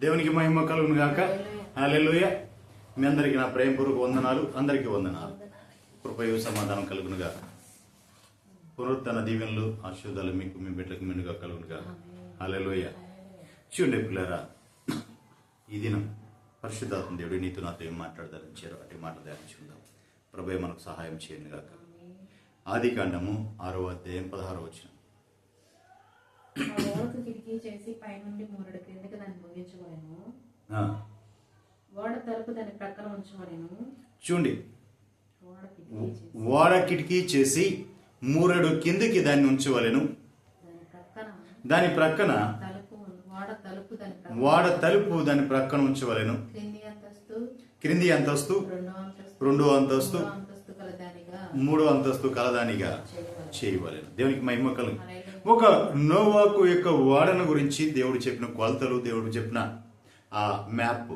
దేవునికి మహిమ కలుగును గాక. హల్లెలూయా. మీ అందరికీ నా ప్రేమపూర్వక వందనాలు. అందరికీ వందనాలు. కృపయు సమాధానం కలుగును గాక. పునరుత్థాన దీవెనలు ఆశీర్వాదాలు మీకు మీ బిడ్డలకు మెండుగా కలుగును గాక. హల్లెలూయా. చూడండి పిల్లరా, ఈ దినం పరిశుద్ధాత్మ దేవుడు నీతో నాతో ఏం మాట్లాడదారించారో అటు మాట ధ్యానించుకుందాం. ప్రభువే మనకు సహాయం చేయండి గాక. ఆది కాండము 6వ అధ్యాయం 16వ వచనం. ఓడకు కిటికీ చేసి పైనుండి మూరడు క్రిందకి దాన్ని ముగించవలెను. ఓడ తలుపు దాని ప్రక్కన ఉంచవలెను. చూడండి, ఓడ కిటికీ చేసి మూరడు కిందికి దాన్ని ఉంచవలెను. దాని ప్రక్కన ఓడ తలుపు దాని ప్రక్కన ఉంచవలెను. క్రింది అంతస్తు, రెండో అంతస్తు, మూడో అంతస్తు కలదానిగా చేయవలెను. దేవునికి మహిమ కలుగు. ఒక నోవాకు యొక్క ఓడను గురించి దేవుడు చెప్పిన కొలతలు, దేవుడు చెప్పిన ఆ మ్యాప్,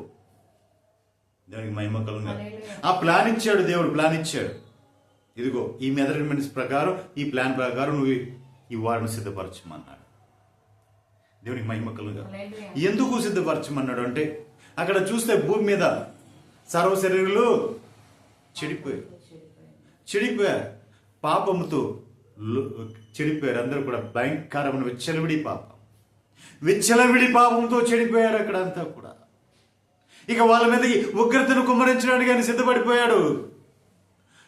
దేవునికి మహిమ కలుగు. ఆ ప్లాన్ ఇచ్చాడు, దేవుడు ప్లాన్ ఇచ్చాడు. ఇదిగో ఈ మెజర్మెంట్స్ ప్రకారం, ఈ ప్లాన్ ప్రకారం నువ్వు ఈ ఓడను సిద్ధపరచమన్నాడు. దేవునికి మహిమ కలుగు. ఎందుకు సిద్ధపరచమన్నాడు అంటే, అక్కడ చూస్తే భూమి మీద సర్వ శరీరులు చెడిపోయారు, పాపముతో చెడిపోయారు. అందరూ కూడా భయంకరమైన విచ్చలవిడి పాపంతో చెడిపోయారు అక్కడ అంతా కూడా. ఇక వాళ్ళ మీదకి ఉగ్రతను కుమ్మరించడానికి ఆయన సిద్ధపడిపోయాడు.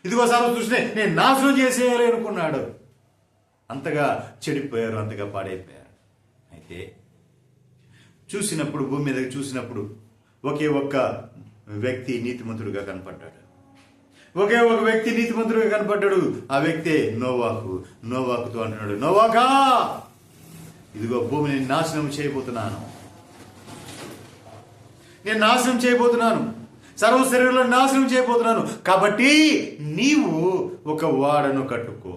ఇదిగో సర్వ సృష్టిని నేను నాశనం చేసేయాలి అనుకున్నాడు. అంతగా చెడిపోయారు, అంతగా పాడైపోయారు. అయితే చూసినప్పుడు, భూమి మీదకి చూసినప్పుడు ఒకే ఒక్క వ్యక్తి నీతిమంతుడుగా కనపడ్డాడు. ఒకే ఒక వ్యక్తి నీతిమంతుడుగా కనపడ్డాడు. ఆ వ్యక్తే నోవాకుతో అంటున్నాడు, నోవాకా, ఇదిగో భూమిని నాశనం చేయబోతున్నాను, నేను నాశనం చేయబోతున్నాను, సర్వ శరీరంలో నాశనం చేయబోతున్నాను. కాబట్టి నీవు ఒక ఓడను కట్టుకో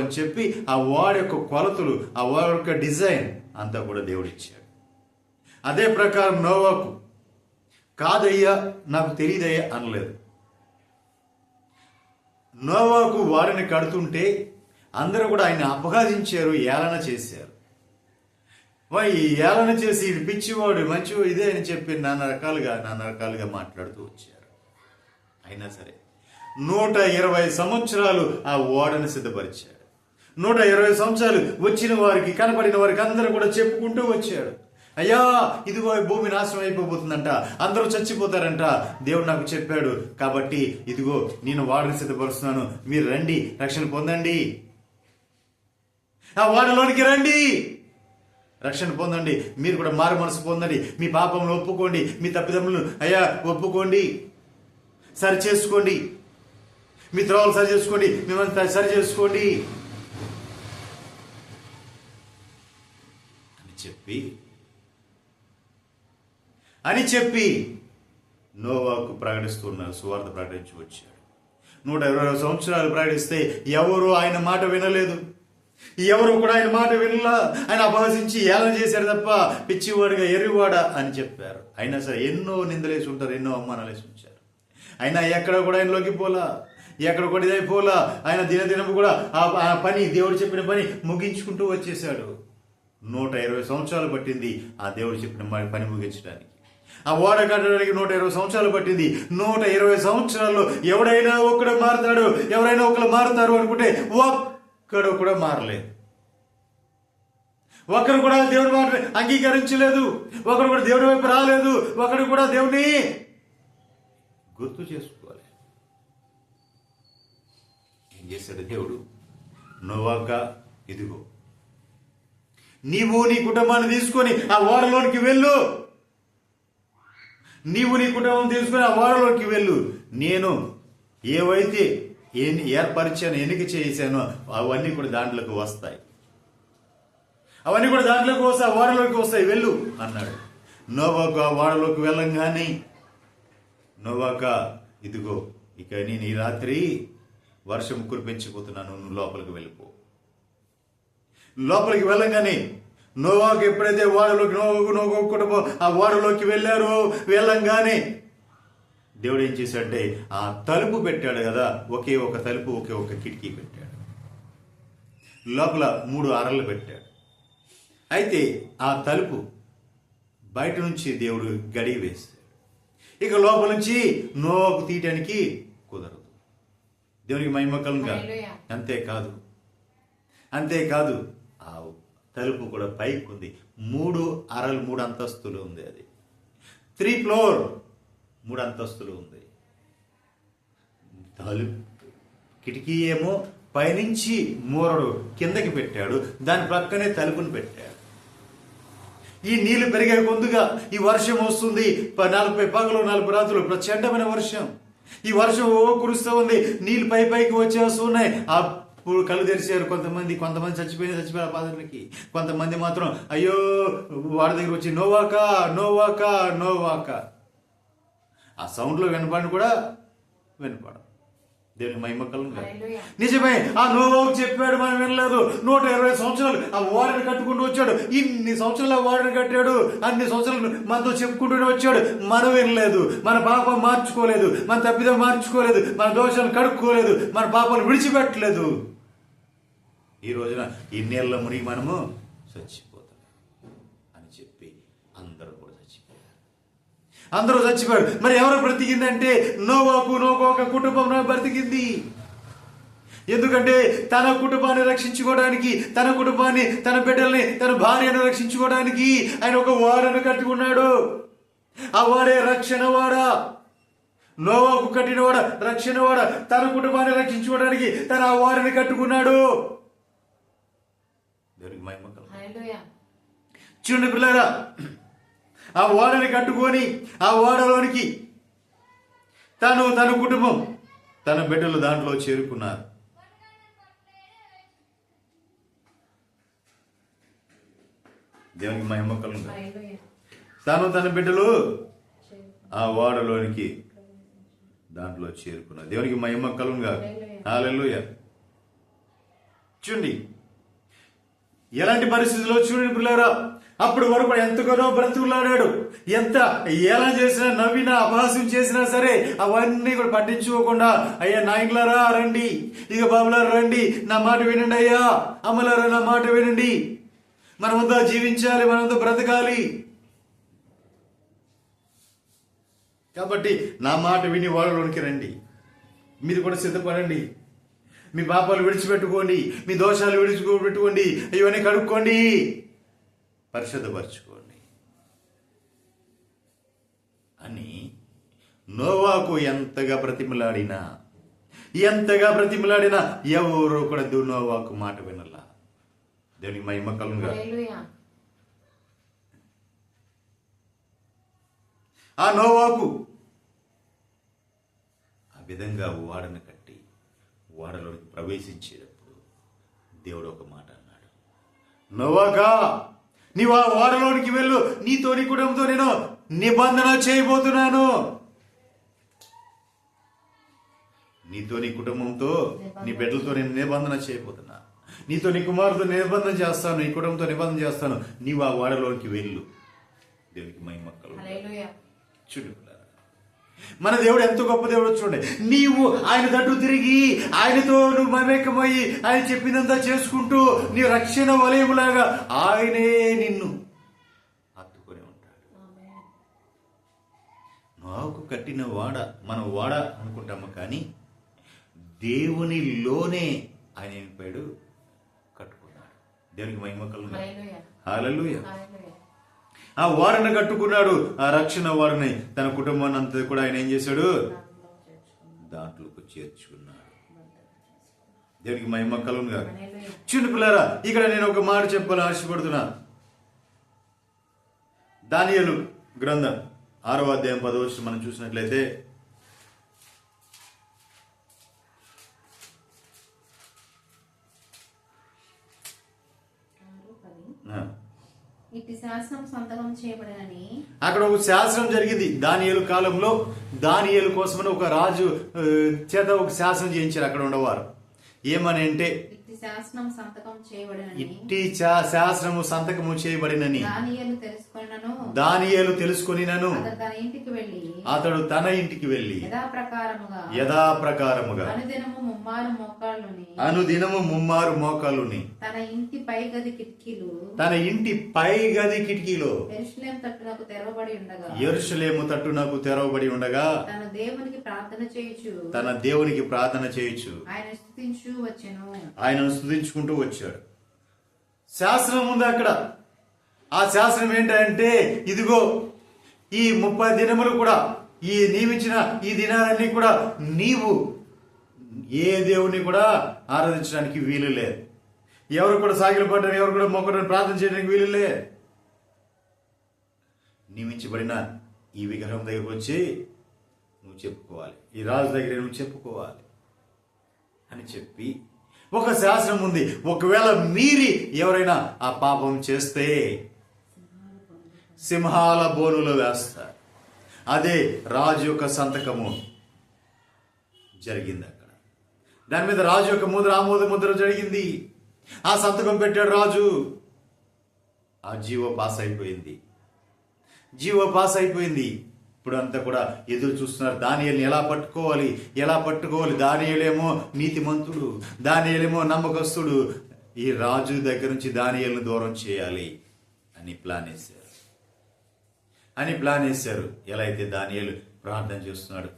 అని చెప్పి ఆ ఓడ యొక్క కొలతలు, ఆ ఓడ యొక్క డిజైన్ అంతా కూడా దేవుడు ఇచ్చాడు. అదే ప్రకారం నోవాకు కాదయ్యా, నాకు తెలియదయ్యా అనలేదు. నోవాకు వారిని కడుతుంటే అందరూ కూడా ఆయన అపఘాతించారు, ఏలన చేశారు. ఏలన చేసి ఇది పిచ్చివాడు, మంచివాడు, ఇదే అని చెప్పి నానా రకాలుగా మాట్లాడుతూ వచ్చారు. అయినా సరే 120 సంవత్సరాలు ఆ ఓడను సిద్ధపరిచాడు. 120 సంవత్సరాలు వచ్చిన వారికి, కనపడిన వారికి అందరూ కూడా చెప్పుకుంటూ వచ్చాడు, అయ్యా ఇదిగో భూమి నాశనం అయిపోతుందంట, అందరూ చచ్చిపోతారంట, దేవుడు నాకు చెప్పాడు. కాబట్టి ఇదిగో నేను వాడని సిద్ధపరుస్తున్నాను, మీరు రండి, రక్షణ పొందండి, ఆ వాడలోనికి రండి, రక్షణ పొందండి, మీరు కూడా మారు మనసు పొందండి, మీ పాపంలో ఒప్పుకోండి, మీ తప్పిదమ్ములను అయ్యా ఒప్పుకోండి, సరి చేసుకోండి, మీ త్రోవలు సరి చేసుకోండి, మిమ్మల్ని సరి చేసుకోండి అని చెప్పి నోవాకు ప్రకటిస్తున్నారు, సువార్త ప్రకటించి వచ్చాడు. 120 సంవత్సరాలు ప్రకటిస్తే ఎవరు ఆయన మాట వినలేదు, ఎవరు కూడా ఆయన మాట వినలా. ఆయన అపహసించి ఏలన చేశారు తప్ప పిచ్చివాడుగా, ఎర్రివాడా అని చెప్పారు. అయినా సరే ఎన్నో నిందలేసి ఉంటారు, ఎన్నో అవమానాలు వేసి ఉంచారు. అయినా ఎక్కడ కూడా ఆయన లొంగిపోలా, ఎక్కడ కూడా ఇదైపోలా. ఆయన దినదినము కూడా ఆ పని, దేవుడు చెప్పిన పని ముగించుకుంటూ వచ్చేసాడు. 120 సంవత్సరాలు పట్టింది ఆ దేవుడు చెప్పిన పని ముగించడానికి. ఆ ఓడ కట్టడానికి 120 సంవత్సరాలు పట్టింది. 120 సంవత్సరాల్లో ఎవరైనా ఒకరు మారుతారు అనుకుంటే ఒక్కడు కూడా మారలేదు. ఒకరు కూడా దేవుని మాట అంగీకరించలేదు, ఒకరు కూడా దేవుని వైపు రాలేదు, ఒకరు కూడా దేవుని గుర్తు చేసుకోవాలి. ఏం చేశాడు దేవుడు? నోవాకా, ఇదిగో నీవు నీ కుటుంబాన్ని తీసుకొని ఆ ఓడలోనికి వెళ్ళు, నీవు నీ కుటుంబం తీసుకొని ఆ ఓడలోకి వెళ్ళు, నేను ఏవైతే ఏర్పరిచాను, ఎన్నిక చేశానో అవన్నీ కూడా దాంట్లోకి వస్తాయి, అవన్నీ కూడా దాంట్లోకి వస్తాయి, ఆ ఓడలోకి వస్తాయి, వెళ్ళు అన్నాడు. నోవాకు ఆ ఓడలోకి వెళ్ళంగానే, నోవాకా ఇదిగో ఇక నేను ఈ రాత్రి వర్షం కురిపించిపోతున్నాను, నువ్వు లోపలికి వెళ్ళిపో. లోపలికి వెళ్ళంగానే నోవాకు ఎప్పుడైతే నోవాకు కుటుంబం ఆ ఓడలోకి వెళ్ళంగానే దేవుడు ఏం చేశాడంటే ఆ తలుపు పెట్టాడు కదా, ఒకే ఒక తలుపు, ఒకే ఒక కిటికీ పెట్టాడు. లోపల 3 అరలు పెట్టాడు. అయితే ఆ తలుపు బయట నుంచి దేవుడు గడియ వేస్తాడు. ఇక లోపల నుంచి నోవాకు తీయటానికి కుదరదు. దేవునికి మహిమ కలుగుగా. అంతేకాదు ఆ తలుపు కూడా పైకి ఉంది. 3 అంతస్తులు ఉంది. అది 3 ఫ్లోర్ 3 అంతస్తులు ఉంది. తలుపు కిటికీ ఏమో పైనుంచి మూరడు కిందకి పెట్టాడు, దాని ప్రక్కనే తలుపుని పెట్టాడు. ఈ నీళ్లు పెరిగే కొందుగా ఈ వర్షం వస్తుంది. 40 పగలు 40 రాత్రులు ప్రచండమైన వర్షం. ఈ వర్షం కురుస్తూ ఉంది, నీళ్లు పైకి వచ్చేస్తున్నాయి. అప్పుడు కళ్ళు తెరిచారు కొంతమంది చచ్చిపోయిన పాదలకి. కొంతమంది మాత్రం అయ్యో వాడి దగ్గర వచ్చి నోవాకా ఆ సౌండ్లో వినపడి కూడా వినపడ. దేవుని మహిమ కలుగుగా. నిజమే, ఆ నోవాకు చెప్పాడు, మనం వినలేదు. 120 సంవత్సరాలు ఆ ఓడని కట్టుకుంటూ వచ్చాడు. ఇన్ని సంవత్సరాలు ఆ ఓడని కట్టాడు, అన్ని సంవత్సరాలు మనతో చెప్పుకుంటూనే వచ్చాడు. మనం వినలేదు, మన పాపం మార్చుకోలేదు, మన తప్పిదం మార్చుకోలేదు, మన దోషాలు కడుక్కోలేదు, మన పాపాలు విడిచిపెట్టలేదు. ఈ రోజున ఈ నీళ్ళ మునిగి మనము చచ్చిపోతాం అని చెప్పి అందరూ చచ్చిపోయారు. మరి ఎవరు బ్రతికిందంటే నోవాకు కుటుంబం బ్రతికింది. ఎందుకంటే తన కుటుంబాన్ని రక్షించుకోవడానికి, తన కుటుంబాన్ని, తన బిడ్డల్ని, తన భార్యను రక్షించుకోవడానికి ఆయన ఒక ఓడను కట్టుకున్నాడు. ఆ వాడే రక్షణ వాడ. నోవాకు కట్టిన వాడ రక్షణ వాడ. తన కుటుంబాన్ని రక్షించుకోవడానికి తన ఆ ఓడని కట్టుకున్నాడు. చూడండి పిల్లరా, ఆ ఓడని కట్టుకొని ఆ ఓడలోనికి తన కుటుంబం, తన బిడ్డలు దాంట్లో చేరుకున్నారు. దేవునికి మహిమ కలుగుగా. తన బిడ్డలు ఆ ఓడలోనికి దాంట్లో చేరుకున్నారు. దేవునికి మహిమ కలుగుగా. హల్లెలూయా. చూడండి ఎలాంటి పరిస్థితుల్లో చూడండి పిల్లరా, అప్పుడు వరకు ఎంతగానో బ్రతుకులాడాడు. ఎంత ఎలా చేసినా, నవ్వినా, అపహాస్యం చేసినా సరే అవన్నీ కూడా పట్టించుకోకుండా, అయ్యా నాయకులారా రండి, ఇక బాబులారా రండి, నా మాట వినండి, అయ్యా అమ్మలారా నా మాట వినండి, మనమంతా జీవించాలి, మనమంతా బ్రతకాలి. కాబట్టి నా మాట విని వాళ్ళలోనికి రండి, మీరు కూడా సిద్ధపడండి, మీ పాపాలు విడిచిపెట్టుకోండి, మీ దోషాలు విడిచిపెట్టుకోండి, ఇవన్నీ కడుక్కోండి, పరిశుద్ధపరచుకోండి అని నోవాకు ఎంతగా బ్రతిమలాడినా ఎవరు కూడా నోవాకు మాట వినలా. దేవునికి మహిమ కలుగుగా. ఆ నోవాకు ఆ విధంగా ఓడను కట్టి ఓడలోకి ప్రవేశించేటప్పుడు దేవుడు ఒక మాట అన్నాడు, నోవాకా నీవు ఆ ఓడలోనికి వెళ్ళు, నీతో నీ కుటుంబంతో నేను నిబంధన చేయబోతున్నాను. నీతో నీ కుటుంబంతో నీ బిడ్డలతో నేను నిబంధన చేయబోతున్నా. నీతో నీ కుమారుతో నిబంధన చేస్తాను, నీ కుటుంబంతో నిబంధన చేస్తాను. నీవు ఆ ఓడలోనికి వెళ్ళు. దేవునికి మహిమ కలుగుగా. చూడు మన దేవుడు ఎంత గొప్ప దేవుడు. చూడండి, నీవు ఆయన తట్టు తిరిగి ఆయనతో నువ్వు మమేకమయ్యి ఆయన చెప్పినంతా చేసుకుంటూ నీ రక్షణ వలయములాగా ఆయనే నిన్ను హత్తుకొని ఉంటాడు. నాకు కట్టిన వాడ మన వాడ అనుకుంటాము, కానీ దేవునిలోనే ఆయన పేడు కట్టుకున్నాడు. దేవునికి మహిమ కలుగుగా. హల్లెలూయా. ఆ వాడని కట్టుకున్నాడు, ఆ రక్షణ వారిని, తన కుటుంబాన్ని అంతా కూడా ఆయన ఏం చేశాడు, దాంట్లోకి చేర్చుకున్నాడు. దేవునికి మహిమ కలుగుగా. చిన్న పిల్లరా, ఇక్కడ నేను ఒక మాట చెప్పాలని ఆశపడుతున్నా. దానియేలు గ్రంథం 6వ అధ్యాయం 10వ వచనం మనం చూసినట్లయితే, అక్కడ ఒక శాసనం జరిగింది. దానియేలు కాలంలో దానియేలు కోసమని ఒక రాజు చేత ఒక శాసనం చేయించారు అక్కడ ఉండవారు. ఏమని అంటే, ఇట్టి శాసనము సంతకము చేయబడినని తెలుసుకొనినను దానియేలు తెలుసుకొనినను అతడు తన ఇంటికి వెళ్ళి యథాప్రకారముగా అనుదినము ముమ్మారు మోకాలుని తన ఇంటి పై గది కిటికీలో యెరూషలేము తట్టునకు తెరవబడి ఉండగా తన దేవునికి ప్రార్థన చేయుచు ఆయన స్తుతించుకుంటూ వచ్చాడు. శాసనం ఉంది అక్కడ. ఆ శాసనం ఏంటంటే, ఇదిగో ఈ 30 దినములు కూడా, ఈ నియమించిన ఈ దినాలన్నీ కూడా నీవు ఏ దేవుని కూడా ఆరాధించడానికి వీలు లేదు. ఎవరు కూడా సాగిలు పడ్డారు, ఎవరు కూడా మొక్కడానికి ప్రార్థన చేయడానికి వీలు లే. నియమించబడిన ఈ విగ్రహం దగ్గరకు వచ్చి నువ్వు చెప్పుకోవాలి, ఈ రాజు దగ్గర నువ్వు చెప్పుకోవాలి అని చెప్పి ఒక శాసనం ఉంది. ఒకవేళ మీరి ఎవరైనా ఆ పాపం చేస్తే సింహాల బోనులో వేస్తారు. అదే రాజు యొక్క సంతకము జరిగింది అక్కడ. దాని మీద రాజు యొక్క ఆమోద ముద్ర జరిగింది. ఆ సంతకం పెట్టాడు రాజు. ఆ జీవో పాస్ అయిపోయింది. ఇప్పుడు అంతా కూడా ఎదురు చూస్తున్నారు, దానియేలుని ఎలా పట్టుకోవాలి. దానియేలేమో నీతిమంతుడు, దానియేలేమో నమ్మకస్తుడు. ఈ రాజు దగ్గర నుంచి దానియేలుని దూరం చేయాలి అని ప్లాన్ వేశారు. ఎలా అయితే దానియేలు ప్రార్థన చేస్తున్నాడు,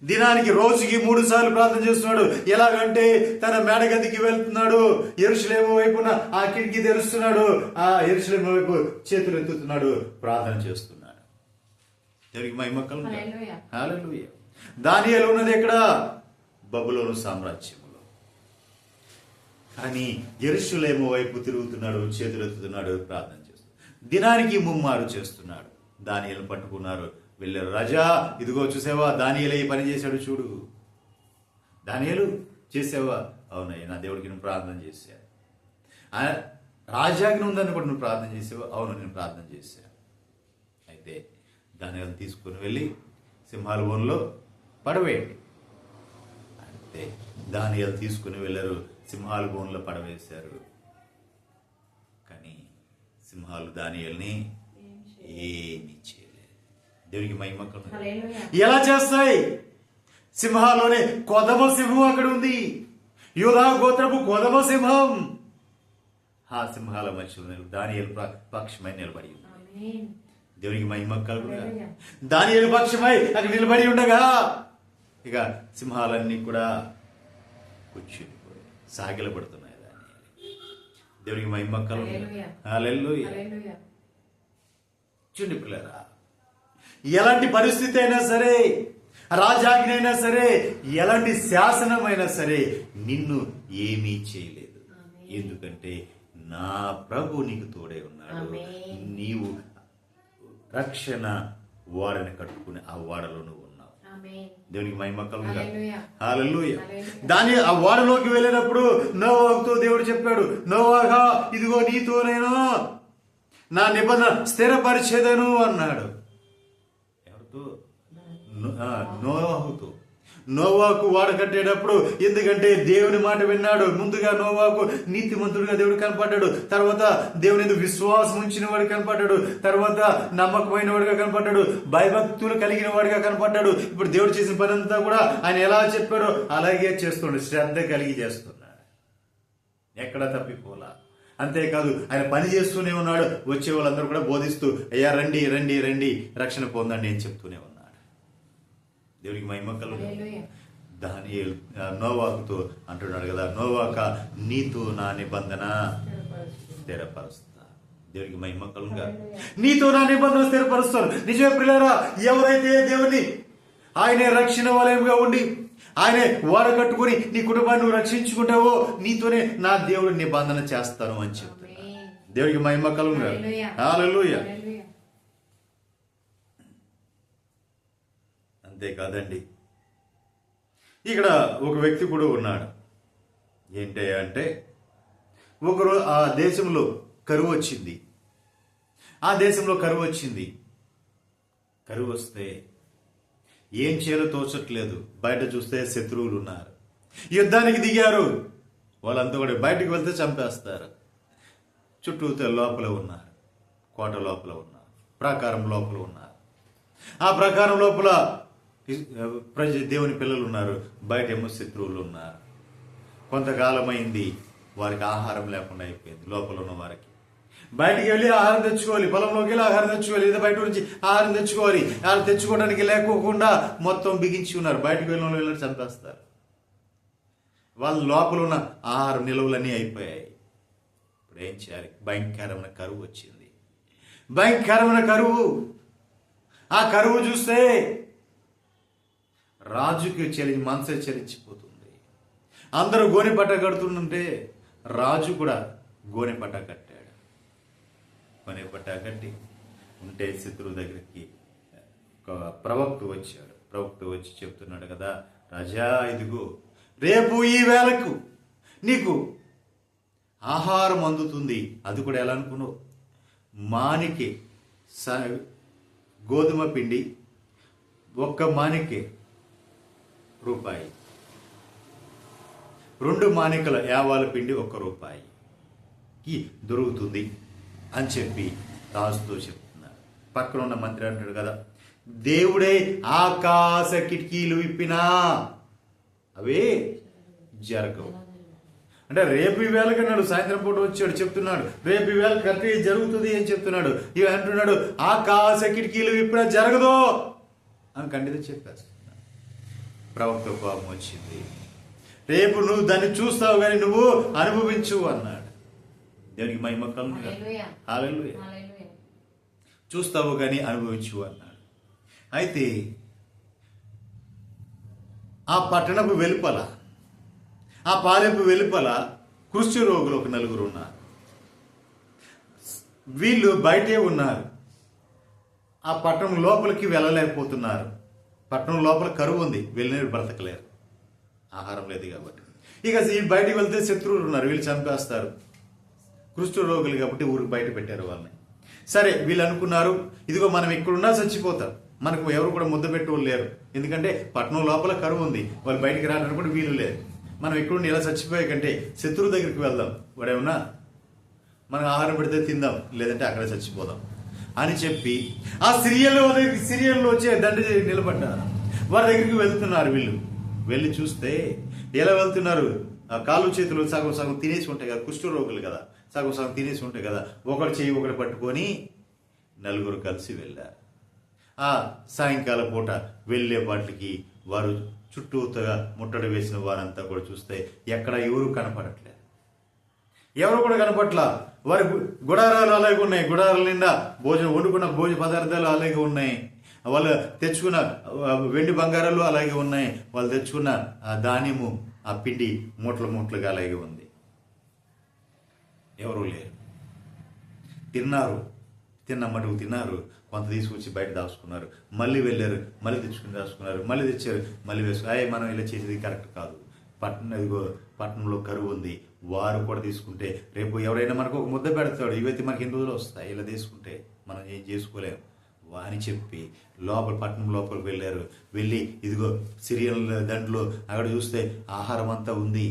దినానికి రోజుకి 3 సార్లు ప్రార్థన చేస్తున్నాడు. ఎలాగంటే తన మేడగదికి వెళ్తున్నాడు, యెరూషలేము వైపున ఆ కిటికీ తెరుస్తున్నాడు, ఆ యెరూషలేము వైపు చేతులు ఎత్తుతున్నాడు, ప్రార్థన చేస్తున్నాడు. దేవునికి మహిమ కలుగును. హల్లెలూయా. దానియేలు ఉన్నది ఎక్కడ? బబులోను సామ్రాజ్యములో. కానీ యెరూషలేము వైపు తిరుగుతున్నాడు, చేతులు ఎత్తుతున్నాడు, ప్రార్థన చేస్తున్నాడు. దినానికి 3 మారు చేస్తున్నాడు. దానియేలు పట్టుకున్నారు, వెళ్ళారు. రాజా, ఇదిగో చూసావా, దానియేలు ఈ పని చేశాడు చూడు. దానియేలు చేసావా? అవునయ్య, నా దేవుడికి నువ్వు ప్రార్థన చేశాను. రాజాజ్ఞ ఉందని కూడా నువ్వు ప్రార్థన చేసావా? అవును, నేను ప్రార్థన చేశాను. అయితే దానియేలు తీసుకుని వెళ్ళి సింహాల బోనులో పడవేయండి. అయితే దానియేలు తీసుకుని వెళ్ళారు, సింహాల బోనులో పడవేశారు. కానీ సింహాలు దానియేలుని ఏమి చేయలేదు. దేవునికి మహిమ కలుగును. ఎలా చేస్తాయి? సింహాలోనే కొదమ సింహం అక్కడ ఉంది. యూదా గోత్రపు కొదమ సింహం ఆ సింహాల మధ్యలో దానియేలు పక్షమై నిలబడి ఉంది. దేవునికి మహిమ కలుగును. దానియేలు పక్షమై అక్కడ నిలబడి ఉండగా ఇక సింహాలన్నీ కూడా కూర్చునిపోయి సాగిలపడుతున్నాయి. దేవునికి మహిమ కలుగును. హల్లెలూయా. చూడండి పిల్లరా, ఎలాంటి పరిస్థితి అయినా సరే, రాజాజ్ఞ అయినా సరే, ఎలాంటి శాసనం అయినా సరే నిన్ను ఏమీ చేయలేదు. ఎందుకంటే నా ప్రభు నీకు తోడే ఉన్నాడు. నీవు రక్షణ వాడని కట్టుకుని ఆ వాడలో నువ్వు ఉన్నావు. దేవునికి మహిమ కలుగును. హల్లెలూయా. దాని ఆ వాడలోకి వెళ్ళినప్పుడు నోవాహుతో దేవుడు చెప్పాడు, నోవాహా, ఇదిగో నీతో నేను నా నిబంధన స్థిరపరిచేదను అన్నాడు. నోవాహుతో. నోవాకు వాడ కట్టేటప్పుడు, ఎందుకంటే దేవుని మాట విన్నాడు. ముందుగా నోవాకు నీతిమంతుడిగా దేవుడు కనపడ్డాడు. తర్వాత దేవుని విశ్వాసం ఉంచిన వాడు కనపడ్డాడు. తర్వాత నమ్మకమైన వాడిగా కనపడ్డాడు. భయభక్తులు కలిగిన వాడిగా కనపడ్డాడు. ఇప్పుడు దేవుడు చేసిన పని అంతా కూడా ఆయన ఎలా చెప్పాడో అలాగే చేస్తున్నాడు. శ్రద్ధ కలిగి చేస్తున్నాడు, ఎక్కడ తప్పిపోలా. అంతేకాదు ఆయన పని చేస్తూనే ఉన్నాడు. వచ్చే వాళ్ళందరూ కూడా బోధిస్తూ, అయ్యా రండి రండి రండి, రక్షణ పొందండి అని చెప్తూనే ఉన్నాడు. దేవునికి మహిమ కలుగును. దానియేలు నోవాకుతో అంటున్నాడు కదా, నోవాక నీతో నా నిబంధన స్థిరపరుస్తా. దేవునికి మహిమ కలుగును. నీతో నా నిబంధన స్థిరపరుస్తాను. నిజమే ప్రియులారా, ఎవరైతే దేవుని ఆయనే రక్షణ వలయంగా ఉండి ఆయనే వాడ కట్టుకుని నీ కుటుంబాన్ని నువ్వు రక్షించుకుంటావో, నీతోనే నా దేవుడు నిబంధన చేస్తాను అని చెప్తున్నా. దేవుడికి మహిమ కలుగును. హల్లెలూయా. అంతేకాదండి, ఇక్కడ ఒక వ్యక్తి కూడా ఉన్నాడు. ఏంటి అంటే, ఒకరు ఆ దేశంలో కరువు వచ్చింది. కరువు వస్తే ఏం చేయాలో తోచట్లేదు. బయట చూస్తే శత్రువులు ఉన్నారు, యుద్ధానికి దిగారు. వాళ్ళంతా కూడా బయటకు వెళ్తే చంపేస్తారు. చుట్టూ లోపల ఉన్నారు, కోట లోపల ఉన్నారు, ప్రాకారం లోపల ఉన్నారు. ఆ ప్రాకారం లోపల దేవుని పిల్లలు ఉన్నారు, బయటేమో శత్రువులు ఉన్నారు. కొంతకాలమైంది, వారికి ఆహారం లేకుండా అయిపోయింది. లోపల ఉన్న వారికి బయటికి వెళ్ళి ఆహారం తెచ్చుకోవాలి, పొలంలోకి వెళ్ళి ఆహారం తెచ్చుకోవాలి, లేదా బయట నుంచి ఆహారం తెచ్చుకోవాలి. వాళ్ళు తెచ్చుకోవడానికి లేకోకుండా మొత్తం బిగించి ఉన్నారు. బయటకు వెళ్ళిన వాళ్ళు వెళ్ళి చంపేస్తారు. వాళ్ళ లోపల ఉన్న ఆహారం నిల్వలన్నీ అయిపోయాయి. ఇప్పుడు ఏం చేయాలి? భయంకరమైన కరువు వచ్చింది. భయంకరమైన కరువు. ఆ కరువు చూస్తే రాజుకి మనసు చెలించిపోతుంది. అందరూ గోనెపట్ట కడుతుంటే రాజు కూడా గోనెపట్ట కట్టాడు. గోనెపట్ట కట్టి ఉంటే శత్రువు దగ్గరికి ఒక ప్రవక్త వచ్చాడు. ప్రవక్త వచ్చి చెప్తున్నాడు కదా, రాజా ఇదిగో రేపు ఈ వేళకు నీకు ఆహారం అందుతుంది. అది కూడా ఎలా అనుకున్నావు? మానికి గోధుమ పిండి ఒక్క మానికి రూపాయి, 2 మానికల యావాల పిండి ₹1 దొరుకుతుంది అని చెప్పి రాజుతో చెప్తున్నారు. పక్కన ఉన్న మంత్రి అంటాడు కదా, దేవుడే ఆకాశ కిటికీలు విప్పినా అవే జరగవు. అంటే రేపు ఈ వేళకి అన్నాడు. సాయంత్రం పూట వచ్చాడు చెప్తున్నాడు, రేపు ఈ వేళ కరెక్ట్ జరుగుతుంది అని చెప్తున్నాడు. ఇవి అంటున్నాడు, ఆకాశ కిటికీలు విప్పినా జరగదు అని ఖండిత చెప్పేస్తున్నాడు. ప్రవక్త కోపం వచ్చింది. రేపు నువ్వు దాన్ని చూస్తావు కానీ నువ్వు అనుభవించు అన్నాడు. దేవునికి మహిమ కలుగును. హల్లెలూయా. చూస్తావు కానీ అనుభవించు అన్నాడు. అయితే ఆ పట్టణపు వెలుపల, ఆ పాలెపు వెలుపల కుష్ఠ రోగులు ఒక 4 ఉన్నారు. వీళ్ళు బయటే ఉన్నారు. ఆ పట్టణం లోపలికి వెళ్ళలేకపోతున్నారు. పట్టణం లోపల కరువు ఉంది, వెళ్ళిన బ్రతకలేరు, ఆహారం లేదు కాబట్టి. ఇక ఈ బయటికి వెళ్తే శత్రువులు ఉన్నారు, వీళ్ళు చంపేస్తారు. కుష్ఠ రోగులు కాబట్టి ఊరికి బయట పెట్టారు వాళ్ళని. సరే, వీళ్ళు అనుకున్నారు, ఇదిగో మనం ఇక్కడున్నా చచ్చిపోతాం, మనకు ఎవరు కూడా ముద్ద పెట్టేవాళ్ళు లేరు. ఎందుకంటే పట్టణం లోపల కరువు ఉంది, వాళ్ళు బయటికి రావడానికి కూడా వీలు లేదు. మనం ఎక్కడుండి ఇలా చచ్చిపోయే కంటే శత్రువు దగ్గరికి వెళ్దాం, వాడేమన్నా మనం ఆహారం పెడితే తిందాం, లేదంటే అక్కడే చచ్చిపోదాం అని చెప్పి ఆ సిరియన్లో వచ్చే దండ్రి నిలబడ్డారు. వారి దగ్గరికి వెళ్తున్నారు. వీళ్ళు వెళ్ళి చూస్తే ఎలా వెళ్తున్నారు? కాలు చేతులు సగం సగం తినేసి ఉంటాయి కదా, కుష్ఠ రోగులు కదా, సగం సగం తినేసి ఉంటాయి కదా. ఒకటి చెయ్యి ఒకటి పట్టుకొని 4 కలిసి వెళ్ళారు. ఆ సాయంకాల పూట వెళ్ళే వాటికి వారు చుట్టూతగా ముట్టడి వేసిన వారంతా కూడా చూస్తే ఎక్కడ ఎవరు కనపడట్లేదు, ఎవరు కూడా కనపట్ల. వారి గుడారాలు అలాగే ఉన్నాయి, గుడారాల నిండా వండుకున్న భోజన పదార్థాలు అలాగే ఉన్నాయి, వాళ్ళు తెచ్చుకున్న వెండి బంగారాలు అలాగే ఉన్నాయి, వాళ్ళు తెచ్చుకున్న ధాన్యము ఆ పిండి మూటలుగా అలాగే ఉంది. ఎవరూ లేరు. తిన్న మటుకు తిన్నారు, కొంత తీసుకొచ్చి బయట దాచుకున్నారు, మళ్ళీ వెళ్ళారు, మళ్ళీ తెచ్చుకుని దాచుకున్నారు, మళ్ళీ తెచ్చారు, మళ్ళీ వేసుకున్నారు. మనం ఇలా చేసేది కరెక్ట్ కాదు, పట్టణంలో కరువు ఉంది, వారు కూడా తీసుకుంటే రేపు ఎవరైనా మనకు ఒక ముద్ద పెడతాడు, ఇవైతే మనకి ఎన్ని రోజులు వస్తాయి, ఇలా తీసుకుంటే మనం ఏం చేసుకోలేము అని చెప్పి పట్టణం లోపలికి వెళ్ళారు. వెళ్ళి ఇదిగో సిరియన్ దాంట్లో అక్కడ చూస్తే ఆహారం అంతా ఉంది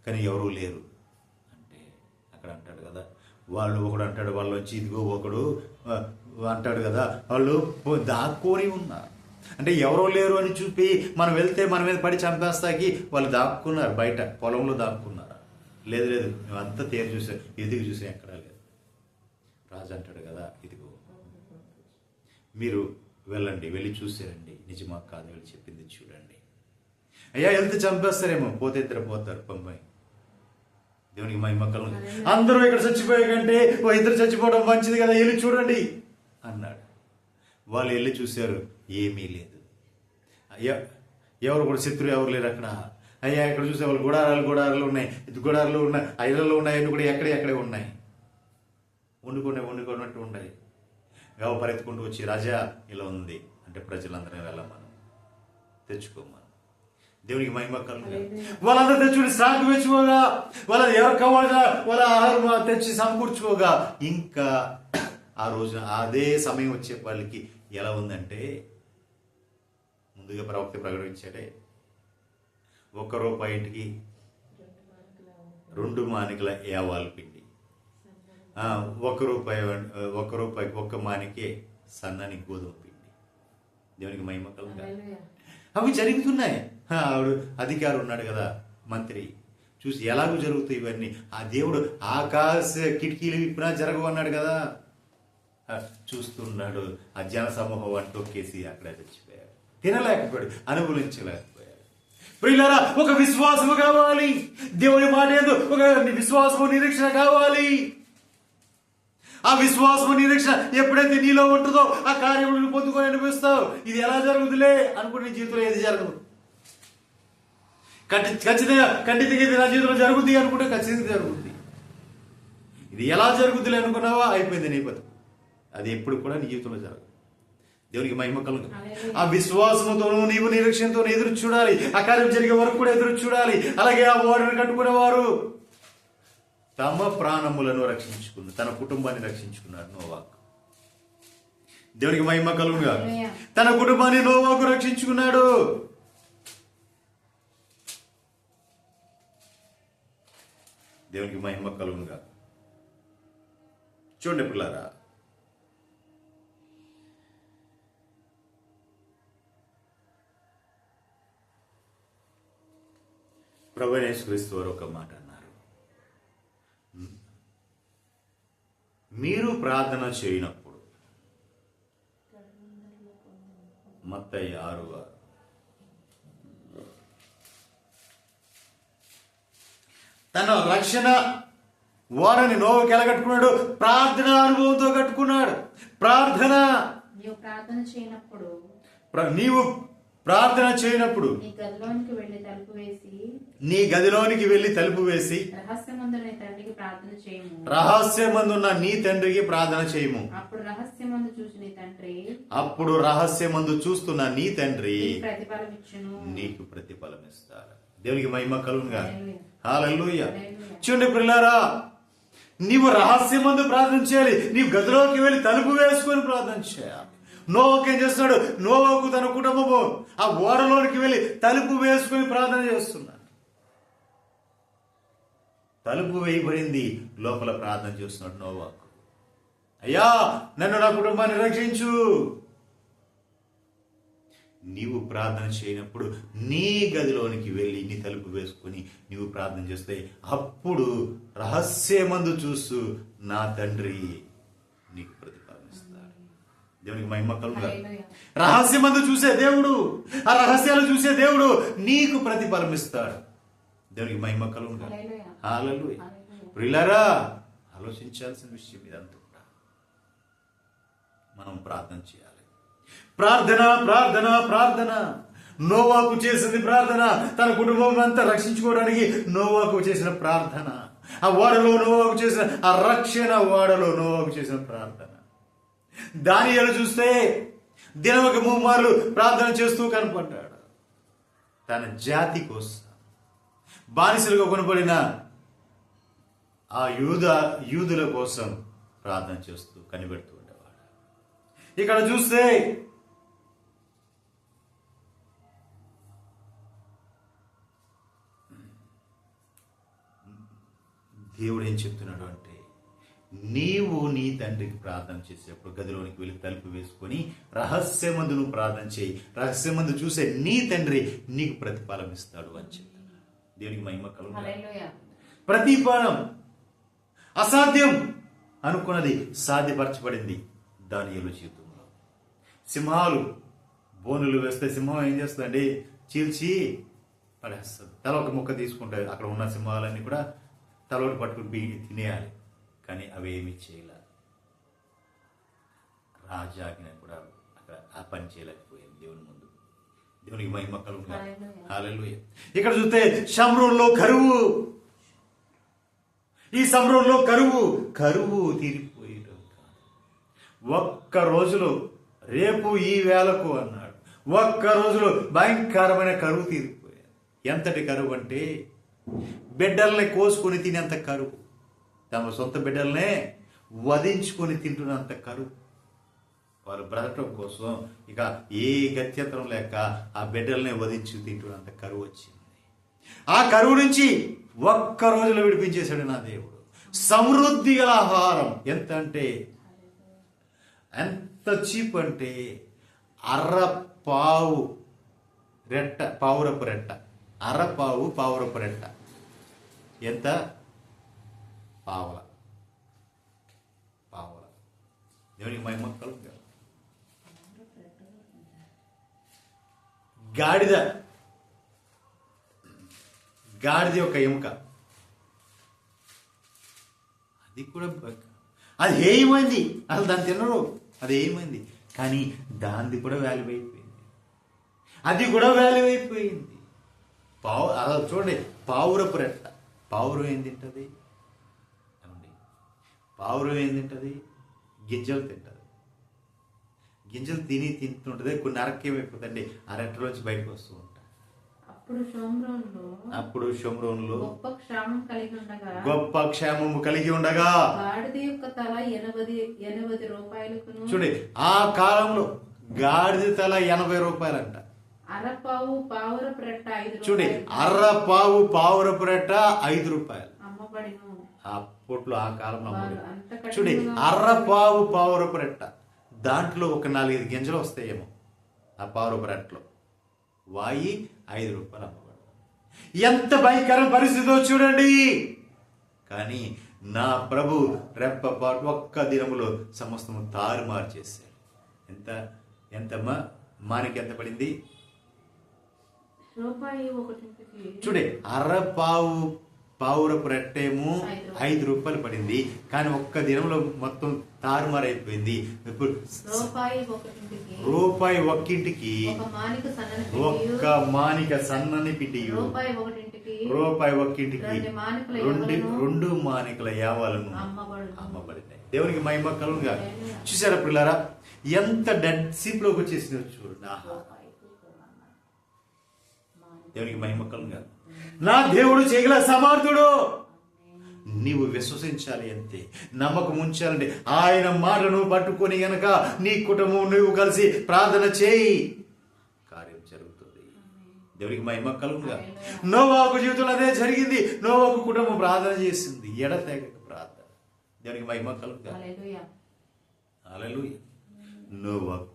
కానీ ఎవరూ లేరు. అంటే అక్కడ అంటాడు కదా, ఒకడు అంటాడు వాళ్ళు వచ్చి, ఇదిగో ఒకడు అంటాడు కదా, వాళ్ళు దాక్కొని ఉన్నారు. అంటే ఎవరో లేరు అని చూపి మనం వెళ్తే మన మీద పడి చంపేస్తాకి వాళ్ళు దాక్కున్నారు, బయట పొలంలో దాక్కున్నారు. లేదు మేము అంతా తేరు చూసాం, ఎదిగి చూసాం, ఎక్కడా లేదు. రాజు అంటాడు కదా, ఇదిగో మీరు వెళ్ళండి, వెళ్ళి చూసారండి, నిజమా కాదు వెళ్ళి చెప్పింది చూడండి. అయ్యా వెళ్తే చంపేస్తారేమో, పోతే ఇద్దరు పోతారు, పంపాయి. దేవునికి మహిమ కలుగును. అందరూ ఇక్కడ చచ్చిపోయే కంటే ఇద్దరు చచ్చిపోవడం మంచిది కదా, వెళ్ళి చూడండి అన్నాడు. వాళ్ళు వెళ్ళి చూశారు, ఏమీ లేదు. అయ్యా ఎవరు కూడా శత్రువు ఎవరు లేరు అక్కడ. అయ్యా ఇక్కడ చూసే వాళ్ళు గుడారాలు ఉన్నాయి, గుడారాలు ఉన్నాయి, ఐలలో ఉన్నాయి, అన్నీ కూడా ఎక్కడే ఉన్నాయి, వండుకున్నట్టు ఉన్నాయి. పరిగెత్తుకుంటూ వచ్చి, రాజా ఇలా ఉంది అంటే ప్రజలందరినీ వెళ్ళమను, తెచ్చుకోమను. దేవునికి మహిమ కలుగును. వాళ్ళందరూ తెచ్చుకుని సాకు తెచ్చుకోగా, వాళ్ళ ఎవరు కావాలా వాళ్ళ ఆహారం తెచ్చి సమకూర్చుకోగా, ఇంకా ఆ రోజున అదే సమయం వచ్చే వాళ్ళకి ఎలా ఉందంటే, ముందుగా ప్రవక్త ప్రకటించాడే, ₹1 2 మానికల యావాల పిండి, ₹1 1 మానికే సన్నని గోధుమ పిండి. దేవునికి మహిమ కలుగుగా. హల్లెలూయా. అవి జరుగుతున్నాయి. ఆవిడ అధికారి ఉన్నాడు కదా, మంత్రి, చూసి ఎలాగో జరుగుతాయి ఇవన్నీ. ఆ దేవుడు ఆకాశ కిటికీలు విప్పినా జరగవన్నాడు కదా. చూస్తున్నాడు. ఆ జన సమూహం వంటొక్కేసి అక్కడ చచ్చిపోయాడు. తినలేకపోయాడు, అనుభవించలేకపోయాడు. ప్రియులారా, ఒక విశ్వాసము కావాలి. దేవుని మాట ఏందో ఒక విశ్వాసము, నిరీక్షణ కావాలి. ఆ విశ్వాసము, నిరీక్షణ ఎప్పుడైతే నీలో ఉంటుందో ఆ కార్యములను పొందుకొని అనిపిస్తావు. ఇది ఎలా జరుగుతులే అనుకుంటే నీ జీవితంలో ఏది జరగదు. ఖచ్చితంగా ఇది నా జీవితంలో జరుగుతుంది అనుకుంటే ఖచ్చితంగా జరుగుతుంది. ఇది ఎలా జరుగుతులే అనుకున్నావా, అయిపోయింది నీ బతుకు. అది ఎప్పుడు కూడా నీ జీవితంలో జరగదు. దేవునికి మహిమ కలుగు. ఆ విశ్వాసముతోనూ నీవు నిరీక్షణతో ఎదురు చూడాలి. ఆ కార్యం జరిగే వరకు కూడా ఎదురు చూడాలి. అలాగే ఆ ఓడను కట్టుకునేవారు తమ ప్రాణములను రక్షించుకున్నారు, తన కుటుంబాన్ని రక్షించుకున్నారు నోవాకు. దేవునికి మహిమ కలుగుగా. తన కుటుంబాన్ని నోవాకు రక్షించుకున్నాడు. దేవునికి మహిమ కలుగుగా. చూడండి పిల్లారా, ప్రభువైన యేసుక్రీస్తు వారు ఒక మాట అన్నారు. మీరు ప్రార్థన చేయనప్పుడు, మత్తయి 6:6, తన రక్షణ వాడని నోవాకు ఎలా కట్టుకున్నాడు? ప్రార్థన అనుభవంతో కట్టుకున్నాడు. ప్రార్థన. నీవు ప్రార్థన చేయనప్పుడు నీవు ప్రార్థన చేయనప్పుడు నీ గదిలోనికి వెళ్లి తలుపు వేసి రహస్యమందున్న నీ తండ్రికి ప్రార్థన చేయము. రహస్యమందున్న నీ తండ్రికి ప్రార్థన చేయము. అప్పుడు రహస్యమందు చూసి నీ తండ్రి, అప్పుడు రహస్యమందు చూస్తున్న నీ తండ్రి ప్రతిఫలమిచ్చును, నీకు ప్రతిఫలం ఇస్తాడు. దేవునికి మహిమ కలుగుగా. హల్లెలూయా. హల్లెలూయా. చూడండి ప్రియులారా, నీవు రహస్యమందు ప్రార్థన చేయాలి. నీవు గదిలోకి వెళ్ళి తలుపు వేసుకొని ప్రార్థన చేయాలి. నోవాకు ఏం చేస్తున్నాడు? నోవాకు తన కుటుంబము ఆ ఓడలోనికి వెళ్ళి తలుపు వేసుకొని ప్రార్థన చేస్తున్నాడు. తలుపు వేయబడింది, లోపల ప్రార్థన చేస్తున్నాడు నోవాకు. అయ్యా, నన్ను, నా కుటుంబాన్ని రక్షించు. నీవు ప్రార్థన చేయనప్పుడు నీ గదిలోనికి వెళ్ళి నీ తలుపు వేసుకొని నీవు ప్రార్థన చేస్తే అప్పుడు రహస్యమందు చూస్తూ నా తండ్రి నీకు ప్రతిఫలం ఇస్తాడు. దేవునికి మహిమ కలుగుగా. రహస్యమందు చూసే దేవుడు, ఆ రహస్యాలు చూసే దేవుడు నీకు ప్రతిఫలం ఇస్తాడు. దేవునికి మహిమ కలుగుగా. హల్లెలూయా. ప్రియులారా, ఆలోచించాల్సిన విషయం ఇదంతా కూడా. మనం ప్రార్థన చేయాలి. ప్రార్థన, ప్రార్థన, ప్రార్థన. నోవాకు చేసింది ప్రార్థన. తన కుటుంబం అంతా రక్షించుకోవడానికి నోవాకు చేసిన ప్రార్థన. ఆ ఓడలో నోవాకు చేసిన ఆ రక్షణ, ఓడలో నోవాకు చేసిన ప్రార్థన. దానియేలు చూస్తే దినమొక 3 మార్లు ప్రార్థన చేస్తూ కనపడ్డాడు. తన జాతి కోసం, బానిసలుగా కొనబడిన ఆ యూదుల కోసం ప్రార్థన చేస్తూ కనిపెడుతూ ఉండేవాడు. ఇక్కడ చూస్తే దేవుడు ఏం చెప్తున్నాడు అంటే, నీవు నీ తండ్రికి ప్రార్థన చేసేటప్పుడు గదిలోనికి వెళ్ళి తలుపు వేసుకొని రహస్యమందు నువ్వు ప్రార్థన చేయి. రహస్యమందు చూసే నీ తండ్రి నీకు ప్రతిఫలం ఇస్తాడు అని చెప్తున్నాడు. దేవునికి మహిమ కలుగుగా. ప్రతిఫలం. అసాధ్యం అనుకున్నది సాధ్యపరచబడింది దానియేలు జీవితంలో. సింహాలు బోనులు వేస్తే సింహం ఏం చేస్తుందండి? చీల్చి పడేస్తుంది. తల ఒక ముక్క తీసుకుంటుంది. అక్కడ ఉన్న సింహాలన్నీ కూడా తలోటి పట్టుకుని తినేయాలి. కానీ అవి ఏమి చేయలే. రాజాజ్ఞ కూడా అక్కడ ఆ పని చేయలేకపోయింది దేవుని ముందు. దేవునికి మహిమ కలుగుగా. హల్లెలూయా. ఇక్కడ చూస్తే షమ్రోన్లో కరువు. ఈ షమ్రోన్లో కరువు తీరిపోయేది. ఒక్క రోజులో, రేపు ఈ వేళకు అన్నాడు, ఒక్క రోజులో భయంకరమైన కరువు తీరిపోయాడు. ఎంతటి కరువు అంటే బిడ్డల్ని కోసుకొని తినేంత కరువు. తమ సొంత బిడ్డలనే వధించుకొని తింటున్నంత కరువు. వారు బ్రతకడం కోసం ఇక ఏ గత్యంతరం లేక ఆ బిడ్డలనే వధించి తింటున్నంత కరువు వచ్చింది. ఆ కరువు నుంచి ఒక్క రోజులో విడిపించేశాడు నా దేవుడు. సమృద్ధి గల ఆహారం. ఎంత అంటే ఎంత చీప్ అంటే అరపావు రెట్ట, పావురపు రెట్ట, అరపావు పావురపు రెట్ట. ఎంత? పావల. పావల. దేవునికి మహిమ కలుగుగా. గాడిద ఒక ఎముక, అది కూడా అది ఏమైంది? అసలు దాన్ని తినరు, అది ఏమైంది? కానీ దాన్ని కూడా వాల్యూ అయిపోయింది, అది కూడా వాల్యూ అయిపోయింది. అలా చూడండి, పావురపు రెట్ట. పావురం ఏం తింటుంది? పావురం ఏం తింటుంది? గింజలు తింటుంది. గింజలు తింటుంటుంది. కొన్ని అరకేమైపోతుంది, ఆ రెట్టలోంచి బయటకు వస్తూ ఉంటాయి. అప్పుడు షోమ్రోన్లో గొప్ప క్షేమము కలిగి ఉండగా గాడిద యొక్క తల 80 రూపాయలకు. చూడండి, ఆ కాలంలో గాడిద తల 80 రూపాయలంట. అరపావు పావురపు రెట్ట 5 రూపాయలు. చూడండి, అరపావు పావురపు రెట్ట 5 రూపాయలు. అప్పట్లో ఆ కాలంలో చూడండి, అరపావు పావురపు రెట్ట, దాంట్లో ఒక 4-5 గింజలు వస్తాయేమో ఆ పావురపు రెట్టలో. వాయి 5 రూపాయలు అమ్మబడతాం. ఎంత భయంకర పరిస్థితిలో చూడండి. కానీ నా ప్రభు రెప్పపాటు ఒక్క దినములో సమస్తము తారుమారు చేశాడు. ఎంతమ్మా మానికి ఎంత పడింది? చూడే, అరపావు పావురపు రెట్టేమో 5 రూపాయలు పడింది. కానీ ఒక్క దినంలో మొత్తం తారుమారు అయిపోయింది. ఇప్పుడు రూపాయి ఒక్కింటికి ఒక్క మానిక సన్నని పిండి, రూపాయి ఒక్కింటికి 2 మానికల యావాలను అమ్మబడినాయి. దేవునికి మహిమ కలుగుగా. చూసారా పిల్లారా, ఎంత డెడ్ సీప్ లోకి వచ్చేసిందో చూడండి. దేవునికి మహిమ కలుగుగా. నా దేవుడు చేయగల సమర్థుడు. నీవు విశ్వసించాలి అంతే, నమ్మకం ఉంచాలంటే ఆయన మాటను పట్టుకొని గనక నీ కుటుంబం నువ్వు కలిసి ప్రార్థన చేయి, కార్యం జరుగుతుంది. దేవునికి మహిమ కలుగుగా. నోవాహు జీవితంలో అదే జరిగింది. నోవాహు కుటుంబం ప్రార్థన చేసింది, ఎడతెగక ప్రార్థన. దేవునికి మహిమ కలుగుగా. హల్లెలూయా. నోవాహు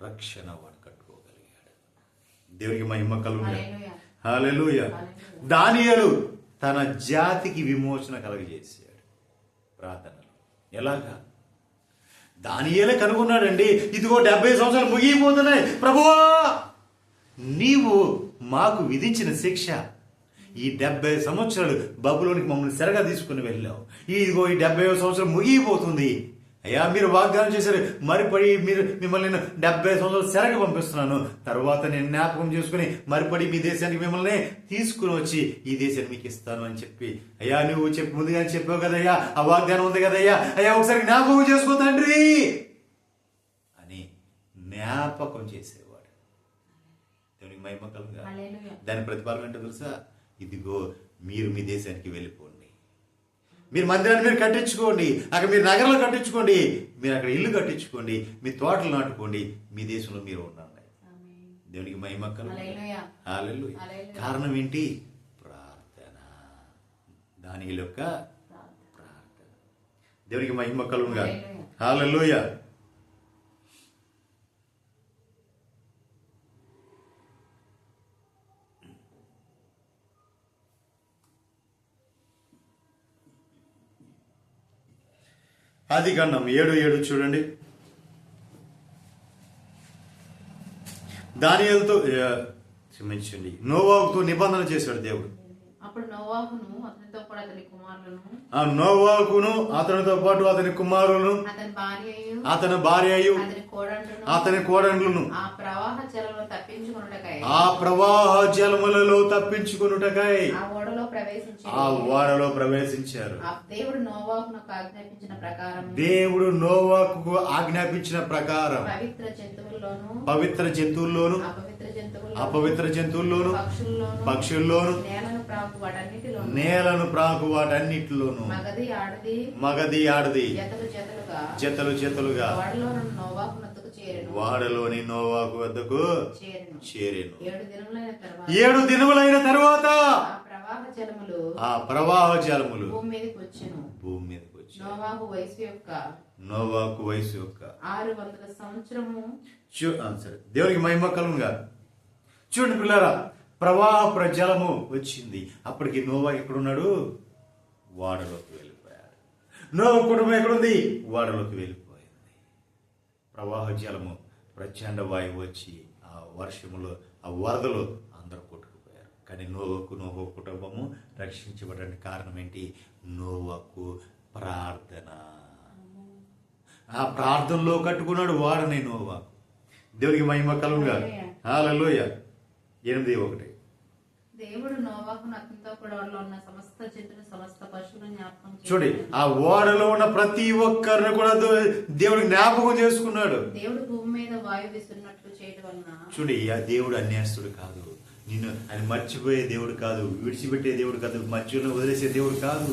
రక్షణ వాడు కట్టుకోగలిగాడు. దేవునికి మహిమ కలుగుగా. హల్లెలూయా. దానియేలు తన జాతికి విమోచన కలుగజేశాడు ప్రార్థనలో. ఎలాగా? దానియేలే కనుగొన్నాడండి, ఇదిగో 70 సంవత్సరాలు ముగిపోతున్నాయి ప్రభువా, నీవు మాకు విధించిన శిక్ష, ఈ 70 సంవత్సరాలు బబులోనికి మమ్మల్ని సెరగా తీసుకుని వెళ్ళావు, ఇదిగో ఈ 70వ సంవత్సరం ముగిపోతుంది అయ్యా, మీరు వాగ్దానం చేశారు, మరిపడి మిమ్మల్ని నేను 70 సంవత్సరాలు సెరగ పంపిస్తున్నాను, తర్వాత నేను జ్ఞాపకం చేసుకుని మరిపడి మీ దేశానికి మిమ్మల్ని తీసుకుని వచ్చి ఈ దేశాన్ని మీకు ఇస్తాను అని చెప్పి, అయ్యా నువ్వు ముందుగానే చెప్పావు కదయ్యా, ఆ వాగ్దానం ఉంది కదయ్యా, అయ్యా ఒకసారి జ్ఞాపకం చేసుకో తండ్రి అని జ్ఞాపకం చేసేవాడు. దేవునికి మహిమ కలుగుగా. దాని ప్రతిఫలం ఏంటో తెలుసా? ఇదిగో మీరు మీ దేశానికి వెళ్ళిపోండి, మీరు మందిరాన్ని మీరు కట్టించుకోండి, అక్కడ మీరు నగరాలు కట్టించుకోండి, మీరు అక్కడ ఇల్లు కట్టించుకోండి, మీ తోటలు నాటుకోండి, మీ దేశంలో మీరు ఉండండి. దేవునికి మహిమ కలుగుగా. హల్లెలూయా. కారణం ఏంటి? ప్రార్థన. దానియేలు యొక్క ప్రార్థన. దేవునికి మహిమ కలుగుగా. హల్లెలూయా. ఆదికాండం 7:7 చూడండి. దానియేలుతో క్షమించండి, నోవాహుతో నిబంధన చేశాడు దేవుడు. అప్పుడు నోవాహును అతనితో పాటు అతని కుమారులను, నోవాహును అతనితో పాటు అతని కుమారులను, అతని భార్యయు, అతని కోడండ్లను ఆ ప్రవాహ జలములలో తప్పించుకొనుటకై ఆ ఓడలో ప్రవేశించారు. దేవుడు నోవాహునకు ఆజ్ఞాపించిన ప్రకారం పవిత్ర జంతువుల్లోను అపవిత్ర జంతువుల్లోను పక్షుల్లోను నేలను ప్రాకు వాటన్నిటిలోను మగది ఆడది జతలు జతలుగా వాడలోని నోవాహు వద్దకు చేరెను. 7 దినములైన తర్వాత జలములు ఆ ప్రవాహ జలములు భూమి మీదకి వచ్చెను. భూమి మీదకి వచ్చి నోవాహు వయసు యొక్క నోవాకు వయసు యొక్క 600 సంవత్సరము. సరే, దేవునికి మహిమ కలుగునుగా. చూడండి పిల్లరా, ప్రవాహ జలము వచ్చింది. అప్పటికి నోవా ఎక్కడున్నాడు? వాడలోకి వెళ్ళిపోయాడు. నోవా కుటుంబం ఎక్కడుంది? వాడలోకి వెళ్ళిపోయింది. ప్రవాహ జలము, ప్రచండ వాయువు వచ్చి ఆ వర్షములో, ఆ వరదలో అందరూ కొట్టుకుపోయారు. కానీ నోవా కుటుంబము రక్షించబడడానికి కారణం ఏంటి? నోవాకు ప్రార్థన. ఆ ప్రార్థనలో కట్టుకున్నాడు వాడని నోవా. దేవునికి మహిమ కలుగునుగా. హల్లెలూయా. 8:1. దేవుడు నోవాహును అతనితో కూడా ఉన్న సమస్త జంతువులు సమస్త పశువులను జ్ఞాపకం చూడండి, ఆ ఓడలో ఉన్న ప్రతి ఒక్కరిని కూడా దేవుడు జ్ఞాపకం చేసుకున్నాడు. దేవుడు భూమి మీద వాయువు విసురున్నట్లు చేయడం వలన. చూడండి, ఆ దేవుడు అన్యాస్తుడు కాదు. నిన్ను ఆయన మర్చిపోయే దేవుడు కాదు, విడిచిపెట్టే దేవుడు కాదు, మధ్యలో వదిలేసే దేవుడు కాదు.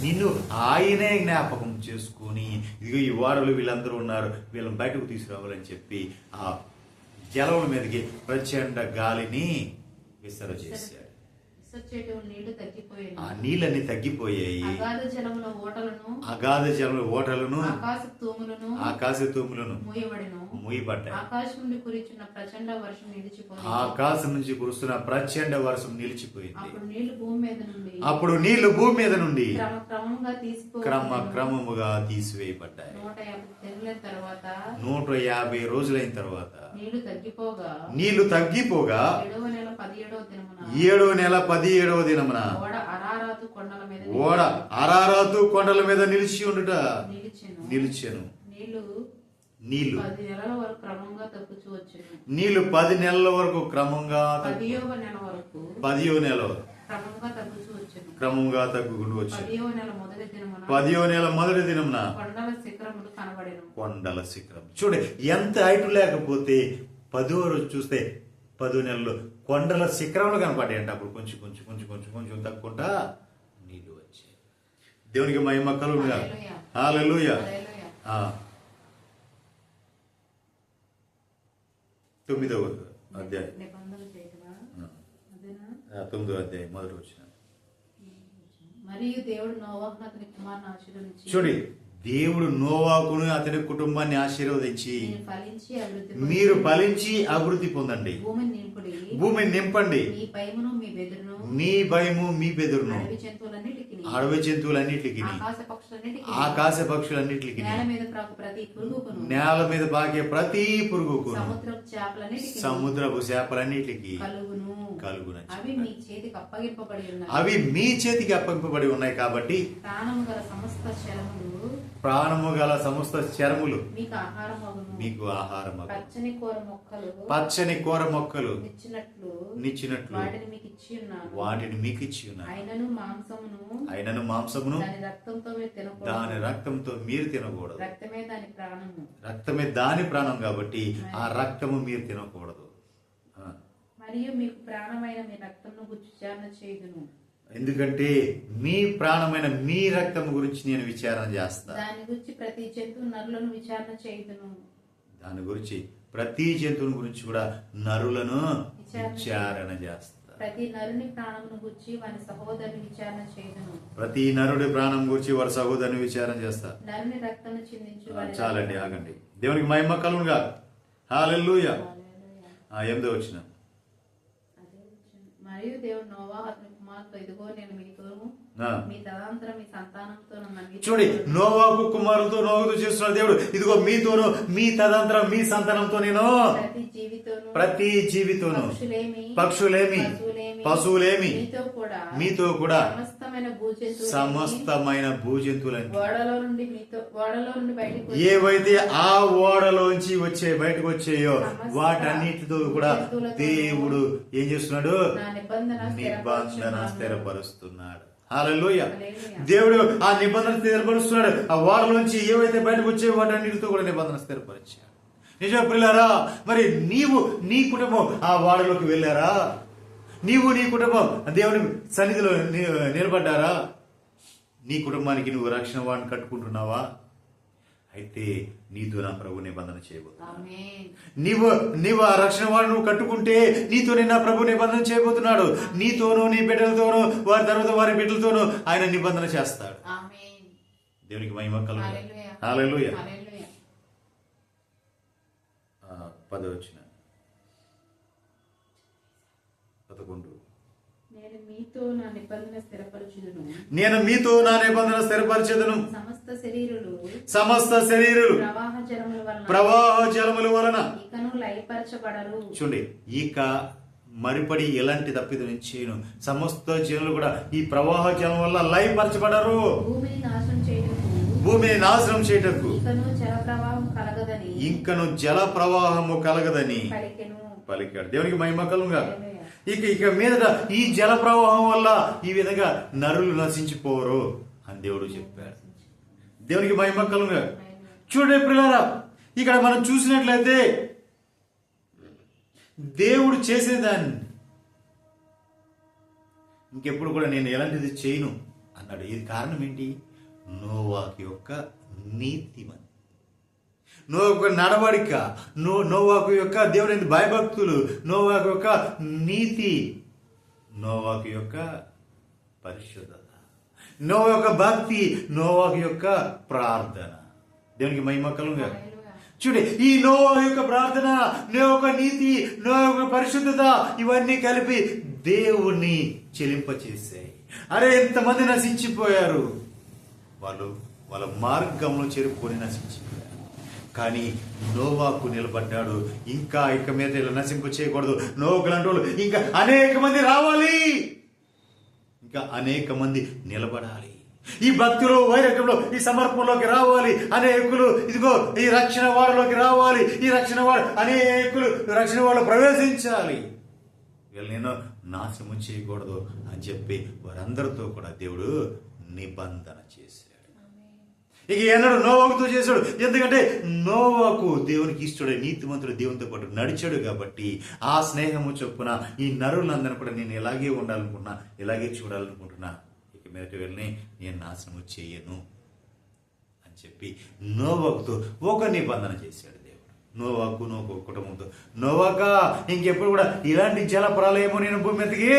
నిన్ను ఆయనే జ్ఞాపకం చేసుకుని, ఇదిగో ఈ వాడలు వీళ్ళందరూ ఉన్నారు, వీళ్ళని బయటకు తీసుకురావాలని చెప్పి ఆ జలముల మీదకి ప్రచండ గాలిని విసర్జించాడు. నీళ్లు తగ్గిపోయాయి. ఆ నీళ్ళని తగ్గిపోయాయి. అగాధ జలముల ఓటలను ఆకాశ తూములను మూయబడ్డాయి. ఆకాశం నుంచి కురుస్తున్న ప్రచండ వర్షం నిలిచిపోయింది. అప్పుడు నీళ్లు భూమి మీద నుండి క్రమముగా తీసివేయబడ్డాయి. 150 రోజులైన తర్వాత నీళ్లు తగ్గిపోగా 7వ నెల 17వ దినమున ఓడ అరారాతు కొండల మీద నిలిచి ఉండుట నిలిచెను. నీళ్లు 10 నెలల వరకు క్రమంగా 10వ నెల క్రమంగా తగ్గుకుంటూ వచ్చాను. 10వ నెల మొదటి దినమున కొండల శిఖరం. చూడండి, ఎంత హైట్ లేకపోతే 10వ రోజు చూస్తే 10 నెలలు కొండల శిఖరంలో కనపడాయంట. అప్పుడు కొంచెం కొంచెం కొంచెం కొంచెం కొంచెం తగ్గుకుంటా నీళ్లు వచ్చాయి. దేవునికి మహిమ కలుగునుగా. హల్లెలూయా. 9వ అధ్యాయం 9వ అధ్యాయం మొదటి వచ్చిన. మరియు దేవుడు నోవాహును అతని కుమారుని ఆశీర్వదించి. చూడండి, దేవుడు నోవాకును అతని కుటుంబాన్ని ఆశీర్వదించి, మీరు ఫలించి అభివృద్ధి పొందండి, భూమిని నింపండి, మీ భయము మీ బెదురును, అడవి జంతువులన్నిటికి, ఆకాశ పక్షులన్నిటికి, నేల మీద పాకే ప్రతి పురుగుకు, సముద్రపు చేపలన్నిటికి కలుగును. అవి మీ చేతికి అప్పగింపబడి ఉన్నాయి కాబట్టి ప్రాణము గల సమస్త చరములు మీకు ఆహారము, పచ్చని కూర మొక్కలు నిచ్చినట్లు వాటిని మీకు ఇచ్చి ఉన్నాను. అయినను మాంసమును దాని రక్తంతో మీరు తినకూడదు. రక్తమే దాని ప్రాణం కాబట్టి ఆ రక్తము మీరు తినకూడదు. మరియు మీకు ప్రాణమైన మీ రక్తమును గురించి విచారణ చేయుదును. ఎందుకంటే మీ ప్రాణమైన మీ రక్తం గురించి నేను విచారణ చేస్తా. దాని గురించి ప్రతి జంతువు నరులను విచారణ చేయుదును. దాని గురించి ప్రతి జంతువుని గురించి కూడా నరులను విచారణ చేస్తా. ప్రతి నరుని ప్రాణమును గురించి వారి సహోదరుని విచారణ చేయుదును. ప్రతి నరుడి ప్రాణం గురించి వారి సహోదరుని విచారణ చేస్తా. నరుని రక్తము చిందించు. చాలండి, ఆగండి. దేవునికి మహిమ కలుగునుగా. హల్లెలూయా. 8వ వచనం. మరియు దేవుడు నోవాహు అతని కుమారుతో, ఇదిగో నేను మీతోను మీ తదనంతరం మీ సంతానంతో. చూడండి, నోవాహు కుమారుతో నోవాహుతో చేస్తున్న దేవుడు, ఇదిగో మీతోను మీ తదనంతరం మీ సంతానంతో నేను ప్రతి జీవితోను పక్షులేమి పశువులేమి మీతో కూడా సమస్తమైన భూజంతువులని ఏవైతే ఆ ఓడలోంచి బయటకు వచ్చాయో వాటన్నిటితో కూడా దేవుడు ఏం చేస్తున్నాడు? నిబంధన స్థిరపరుస్తున్నాడు. హల్లెలూయా. దేవుడు ఆ నిబంధన స్థిరపరుస్తున్నాడు. ఆ ఓడలోంచి ఏవైతే బయటకు వచ్చాయో వాటన్నిటితో కూడా నిబంధన స్థిరపరిచాడు. నిజం పిల్లారా, మరి నీ కుటుంబం ఆ ఓడలోకి వెళ్ళారా? నీ కుటుంబం దేవుని సన్నిధిలో నిలబడ్డారా? నీ కుటుంబానికి నువ్వు రక్షణ వాడిని కట్టుకుంటున్నావా? అయితే నీతో నా ప్రభు నిబంధన చేయబోతున్నాడు. ఆమేన్. నీవు ఆ రక్షణ వాడు నువ్వు కట్టుకుంటే నీతోనే నా ప్రభు నిబంధన చేయబోతున్నాడు. నీతోనూ నీ బిడ్డలతోనూ వారి తర్వాత వారి బిడ్డలతోనూ ఆయన నిబంధన చేస్తాడు. ఆమేన్. దేవునికి మహిమ కలుగును. హల్లెలూయా. హల్లెలూయా. హల్లెలూయా. 10వ వచనం 11. నేను మీతో నా నిబంధన స్థిరపరచుదును. నేను మీతో నా నిబంధన స్థిరపరచెదను. సమస్త శరీరులు ప్రవాహ జలముల వలన ఇకను లయపరచబడరు. చూడండి, ఇక మరిపడి ఎలాంటి తప్పిదం చేయను. సమస్త జనులు కూడా ఈ ప్రవాహ జలం వల్ల లయపరచబడరు. భూమిని నాశనం చేయటకు ఇంకను జల ప్రవాహము కలగదని పలికాడు. దేవునికి మహిమ కలుగుగా. ఇక మీదట ఈ జల ప్రవాహం వల్ల ఈ విధంగా నరులు నశించిపోరు అని దేవుడు చెప్పాడు. దేవునికి మహిమ కలుగుగా. చూడండి ప్రియులారా, ఇక్కడ మనం చూసినట్లయితే దేవుడు చేసేదాన్ని ఇంకెప్పుడు కూడా నేను ఎలాంటిది చేయను అన్నాడు. ఇది కారణం ఏంటి? నోవాకు యొక్క నీతిమని, నోవాకు నడవడిక, నోవాకు యొక్క దేవుని భయభక్తులు, నోవాకు యొక్క నీతి, నోవాకు యొక్క పరిశుద్ధత, నోవా యొక్క భక్తి, నోవాకు యొక్క ప్రార్థన. దేవునికి మహిమ కలుగుగా. చూడండి, ఈ నోవా యొక్క ప్రార్థన, నోవా యొక్క నీతి, నోవా యొక్క పరిశుద్ధత ఇవన్నీ కలిపి దేవుణ్ణి చెలింపచేశాయి. అరే, ఎంతమంది నశించిపోయారు. వాళ్ళ మార్గంలో చేరుకొని నశించిపోయారు. కానీ నోవాకు నిలబడ్డాడు. ఇంకా ఇక మీద ఇలా నశింపు చేయకూడదు. నోవాకు లాంటి వాళ్ళు ఇంకా అనేక మంది రావాలి, ఇంకా అనేక మంది నిలబడాలి. ఈ భక్తిలో, వైరాగ్యంలో, ఈ సమర్పణలోకి రావాలి. అనేకులు ఇదిగో ఈ రక్షణ వాడలోకి రావాలి. ఈ రక్షణ వాడు అనేకులు రక్షణ వాడు ప్రవేశించాలి. వీళ్ళు నేను నాశనం చేయకూడదు అని చెప్పి వారందరితో కూడా దేవుడు నిబంధన చేశాడు. ఇక ఎన్నడూ నోవాకుతో చేశాడు. ఎందుకంటే నోవాకు దేవునికి ఇష్టడు, నీతిమంతుడు, దేవునితో పాటు నడిచాడు. కాబట్టి ఆ స్నేహము చొప్పున ఈ నరులందరూ కూడా నేను ఇలాగే ఉండాలనుకున్నా, ఇలాగే చూడాలనుకుంటున్నా, ఇక మీదటి వెళ్ళి నేను నాశనము చేయను అని చెప్పి నోవాకుతో ఒక నిబంధన చేశాడు దేవుడు. నోవాకు నోవాకు కుటుంబంతో, నోవాకా ఇంకెప్పుడు కూడా ఇలాంటి జల ప్రళయము నేను భూమి మీదకి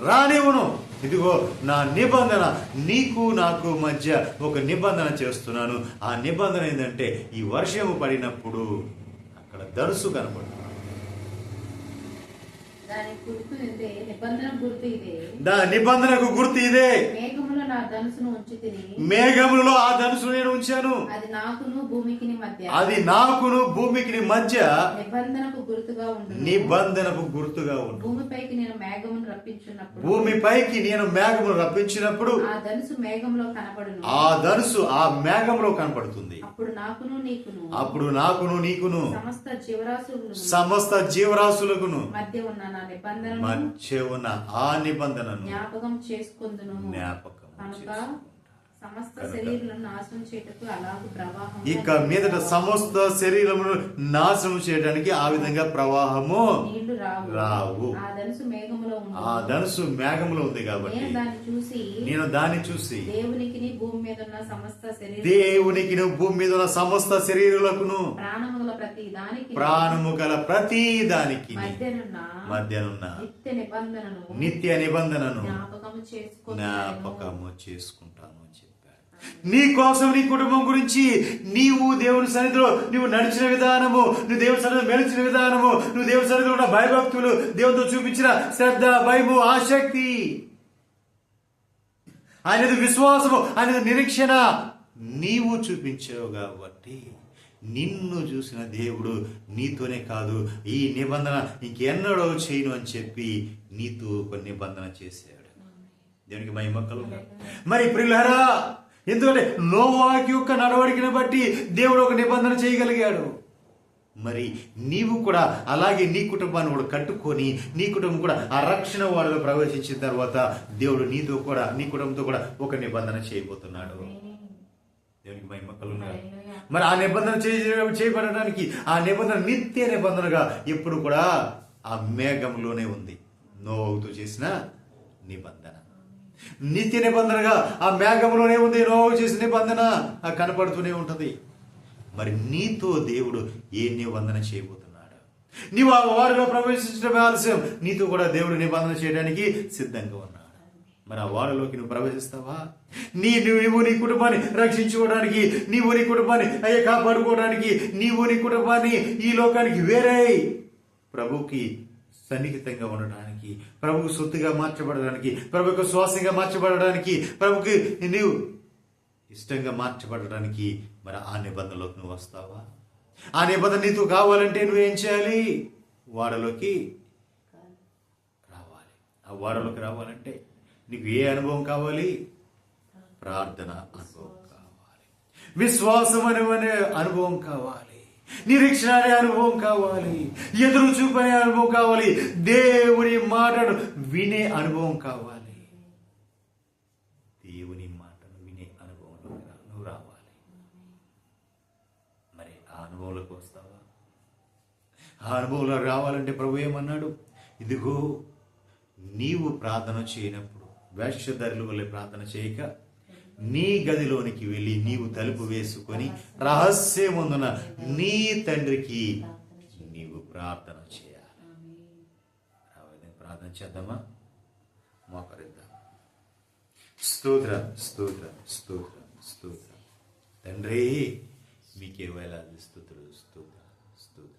రానివ్వను. ఇదిగో నా నిబంధన, నీకు నాకు మధ్య ఒక నిబంధన చేస్తున్నాను. ఆ నిబంధన ఏంటంటే ఈ వర్షము పడినప్పుడు అక్కడ ధనుసు కనపడుతుంది. నిబంధనకు గుర్తు ఇదే. మేఘములో ఆ ధనుసు నేను ఉంచాను. అది నాకును భూమికి మధ్య నిబంధనకు గుర్తుగా ఉండు. భూమిపైకి నేను మేఘమును రప్పించినప్పుడు ఆ ధనుసు ఆ మేఘంలో కనపడుతుంది. అప్పుడు నాకును నీకును సమస్త జీవరాశులకును మధ్య ఉన్న ఆ నిబంధనను జ్ఞాపకం చేసుకొందును. సమస్త శరీరాలను నాశనం చేయటకు అలాగే ప్రవాహం. ఇక మీదట సమస్త శరీరమును నాశనం చేయడానికి ఆ విధంగా ప్రవాహము నీళ్లు రావు. ఆ ధనుసు మేఘములో ఉంది కాబట్టి నేను దాన్ని చూసి దేవునికి భూమి మీద ఉన్న సమస్త శరీరులకును ప్రాణము గల ప్రతి దానికి మధ్యనున్న నిత్య నిబంధనను జ్ఞాపకము చేసుకుంటాను అని చెప్పారు. నీ కోసం, నీ కుటుంబం గురించి, నీవు దేవుని సన్నిధిలో నువ్వు నడిచిన విధానము, నువ్వు దేవుని సన్నిధిలో మెలిచిన విధానము, నువ్వు దేవుని సన్నిధిలో ఉన్న భయభక్తులు, దేవునితో చూపించిన శ్రద్ధ, భయము, ఆసక్తి, ఆయనది విశ్వాసము, ఆయనది నిరీక్షణ నీవు చూపించావు. కాబట్టి నిన్ను చూసిన దేవుడు నీతోనే కాదు, ఈ నిబంధన ఇంకెన్నడో చేయను అని చెప్పి నీతో ఒక నిబంధన చేశాడు. దేవునికి మహిమ కలుగును. మరి ప్రియులారా, ఎందుకంటే నోవాకు యొక్క నడవడికను బట్టి దేవుడు ఒక నిబంధన చేయగలిగాడు. మరి నీవు కూడా అలాగే నీ కుటుంబాన్ని కూడా కట్టుకొని, నీ కుటుంబం కూడా ఆ రక్షణ వాడలో ప్రవేశించిన తర్వాత దేవుడు నీతో కూడా, నీ కుటుంబంతో కూడా ఒక నిబంధన చేయబోతున్నాడు. దేవునికి మహిమ కలుగును. మరి ఆ నిబంధన చేయబడడానికి, ఆ నిబంధన నిత్య నిబంధనగా ఎప్పుడు కూడా ఆ మేఘంలోనే ఉంది. నోవాకుతో చేసిన నిబంధన నిత్య నిబంధనగా ఆ మేఘంలోనే ఉంది. నోవాకు చేసిన నిబంధన కనపడుతూనే ఉంటది. మరి నీతో దేవుడు ఏ నిబంధన చేయబోతున్నాడు? నీవు ఆ వారిలో ప్రవేశించడమే ఆలస్యం, నీతో కూడా దేవుడు నిబంధన చేయడానికి సిద్ధంగా ఉన్నాడు. మరి ఆ వాడలోకి నువ్వు ప్రవేశిస్తావా? నువ్వు నీ కుటుంబాన్ని రక్షించుకోవడానికి, నీవు నీ కుటుంబాన్ని కాపాడుకోవడానికి, నీవు నీ కుటుంబాన్ని ఈ లోకానికి వేరే ప్రభుకి సన్నిహితంగా ఉండడానికి, ప్రభుకు సొత్తుగా మార్చబడడానికి, ప్రభుకు శ్వాసంగా మార్చబడడానికి, ప్రభుకి నీవు ఇష్టంగా మార్చబడడానికి మరి ఆ నిబంధనలోకి నువ్వు వస్తావా? ఆ నిబంధన నీతో కావాలంటే నువ్వేం చేయాలి? వాడలోకి రావాలి. ఆ వాడలోకి రావాలంటే నీకు ఏ అనుభవం కావాలి? ప్రార్థన అనుభవం కావాలి, విశ్వాసం అనే అనుభవం కావాలి, నిరీక్షణ అనే అనుభవం కావాలి, ఎదురు చూపనే అనుభవం కావాలి, దేవుని మాటను వినే అనుభవం కావాలి. దేవుని మాటను వినే అనుభవంలో నువ్వు రావాలి. మరి ఆ అనుభవంలోకి వస్తావా? ఆ అనుభవంలో రావాలంటే ప్రభు ఏమన్నాడు? ఇదిగో నీవు ప్రార్థన చేయనప్పుడు వేషధారుల వల్లే ప్రార్థన చేయక నీ గదిలోనికి వెళ్ళి నీవు తలుపు వేసుకొని రహస్యమందున నీ తండ్రికి నీవు ప్రార్థన చేయాలి. ప్రార్థన చేద్దామా? మోకరిద్దాం. స్తోత్రం, స్తోత్రం, స్తోత్రం, స్తోత్రం. తండ్రి మీకే వేలాది స్తుతులు, స్తోత్రం, స్తోత్రం.